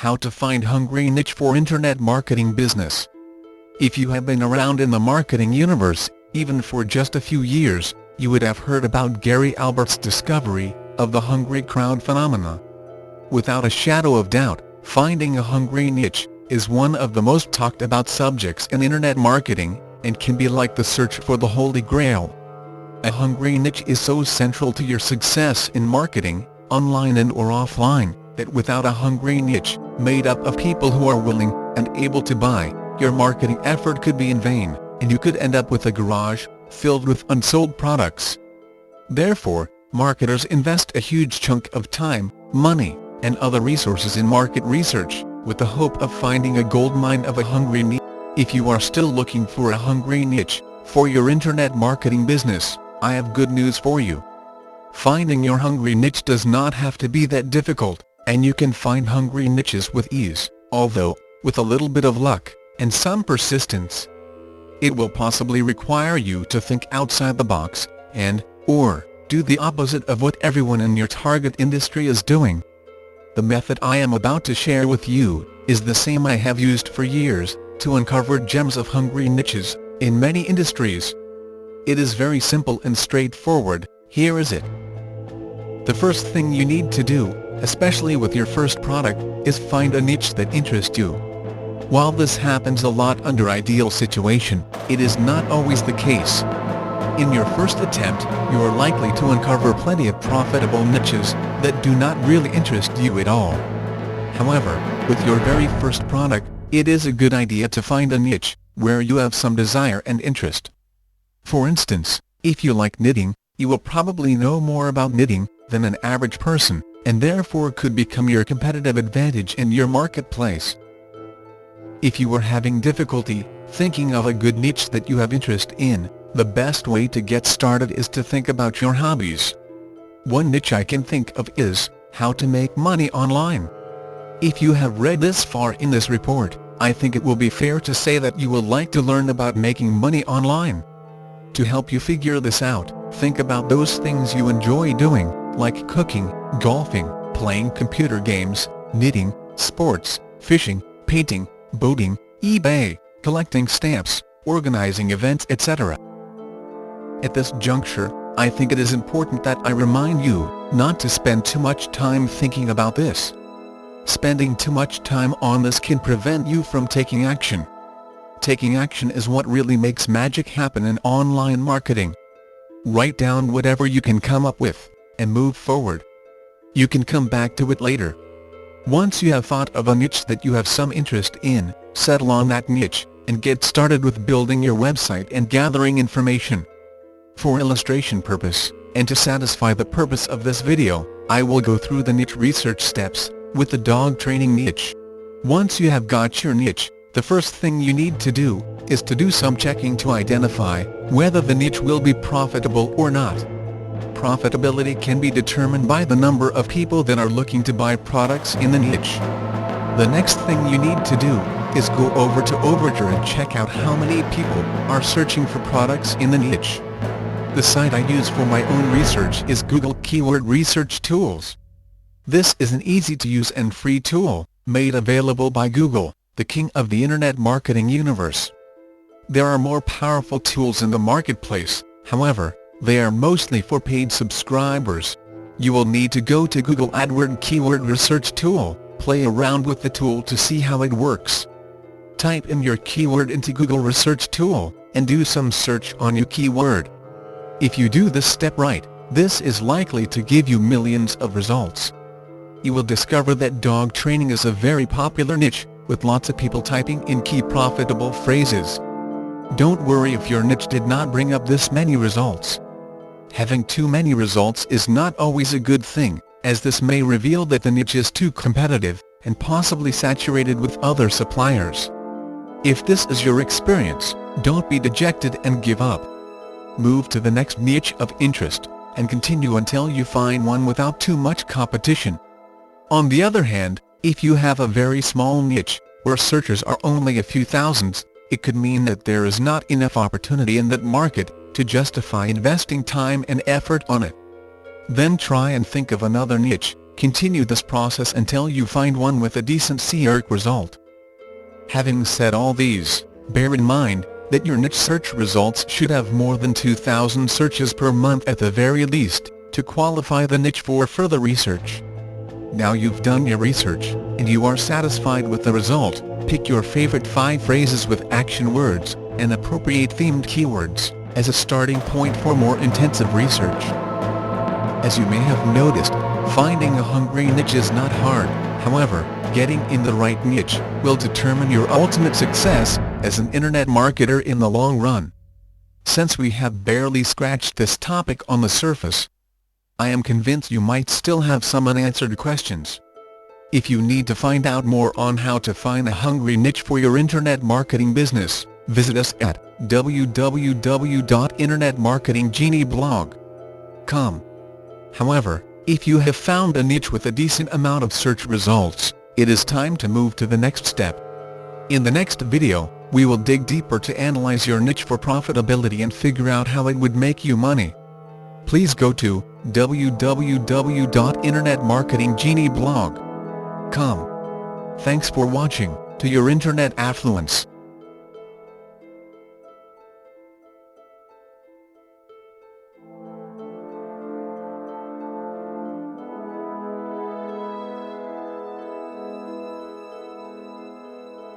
how to find hungry niche for internet marketing business. If you have been around in the marketing universe, even for just a few years, you would have heard about Gary Albert's discovery of the hungry crowd phenomena. Without a shadow of doubt, finding a hungry niche is one of the most talked about subjects in internet marketing, and can be like the search for the Holy Grail. A hungry niche is so central to your success in marketing, online and or offline, that without a hungry niche, made up of people who are willing and able to buy, your marketing effort could be in vain, and you could end up with a garage filled with unsold products. Therefore, marketers invest a huge chunk of time, money, and other resources in market research, with the hope of finding a goldmine of a hungry niche. If you are still looking for a hungry niche for your internet marketing business, I have good news for you. Finding your hungry niche does not have to be that difficult, and you can find hungry niches with ease, although, with a little bit of luck and some persistence. It will possibly require you to think outside the box, or do the opposite of what everyone in your target industry is doing. The method I am about to share with you is the same I have used for years to uncover gems of hungry niches in many industries. It is very simple and straightforward. Here is it. The first thing you need to do, especially with your first product, is find a niche that interests you. While this happens a lot under ideal situation, it is not always the case. In your first attempt, you are likely to uncover plenty of profitable niches that do not really interest you at all. However, with your very first product, it is a good idea to find a niche where you have some desire and interest. For instance, if you like knitting, you will probably know more about knitting than an average person, and therefore could become your competitive advantage in your marketplace. If you are having difficulty thinking of a good niche that you have interest in, the best way to get started is to think about your hobbies. One niche I can think of is how to make money online. If you have read this far in this report, I think it will be fair to say that you will like to learn about making money online. To help you figure this out, think about those things you enjoy doing, like cooking, golfing, playing computer games, knitting, sports, fishing, painting, boating, eBay, collecting stamps, organizing events, etc. At this juncture, I think it is important that I remind you not to spend too much time thinking about this. Spending too much time on this can prevent you from taking action. Taking action is what really makes magic happen in online marketing. Write down whatever you can come up with, and move forward. You can come back to it later. Once you have thought of a niche that you have some interest in, settle on that niche, and get started with building your website and gathering information. For illustration purpose, and to satisfy the purpose of this video, I will go through the niche research steps with the dog training niche. Once you have got your niche, the first thing you need to do is to do some checking to identify whether the niche will be profitable or not. Profitability can be determined by the number of people that are looking to buy products in the niche. The next thing you need to do is go over to Overture and check out how many people are searching for products in the niche. The site I use for my own research is Google Keyword Research Tools. This is an easy-to-use and free tool, made available by Google, the king of the internet marketing universe. There are more powerful tools in the marketplace, however, they are mostly for paid subscribers. You will need to go to Google AdWord Keyword Research Tool, play around with the tool to see how it works. Type in your keyword into Google Research Tool, and do some search on your keyword. If you do this step right, this is likely to give you millions of results. You will discover that dog training is a very popular niche, with lots of people typing in key profitable phrases. Don't worry if your niche did not bring up this many results. Having too many results is not always a good thing, as this may reveal that the niche is too competitive, and possibly saturated with other suppliers. If this is your experience, don't be dejected and give up. Move to the next niche of interest, and continue until you find one without too much competition. On the other hand, if you have a very small niche, where searchers are only a few thousands, it could mean that there is not enough opportunity in that market to justify investing time and effort on it. Then try and think of another niche Continue this process until you find one with a decent SERP result. Having said all these, bear in mind that your niche search results should have more than 2,000 searches per month at the very least, to qualify the niche for further research. Now you've done your research, and you are satisfied with the result, pick your favorite 5 phrases with action words, and appropriate themed keywords, as a starting point for more intensive research. As you may have noticed, finding a hungry niche is not hard, however, getting in the right niche will determine your ultimate success as an internet marketer in the long run. Since we have barely scratched this topic on the surface, I am convinced you might still have some unanswered questions. If you need to find out more on how to find a hungry niche for your internet marketing business, visit us at www.internetmarketinggenieblog.com. However, if you have found a niche with a decent amount of search results, it is time to move to the next step. In the next video, we will dig deeper to analyze your niche for profitability and figure out how it would make you money. Please go to www.internetmarketinggenieblog.com. Thanks for watching, to your internet affluence.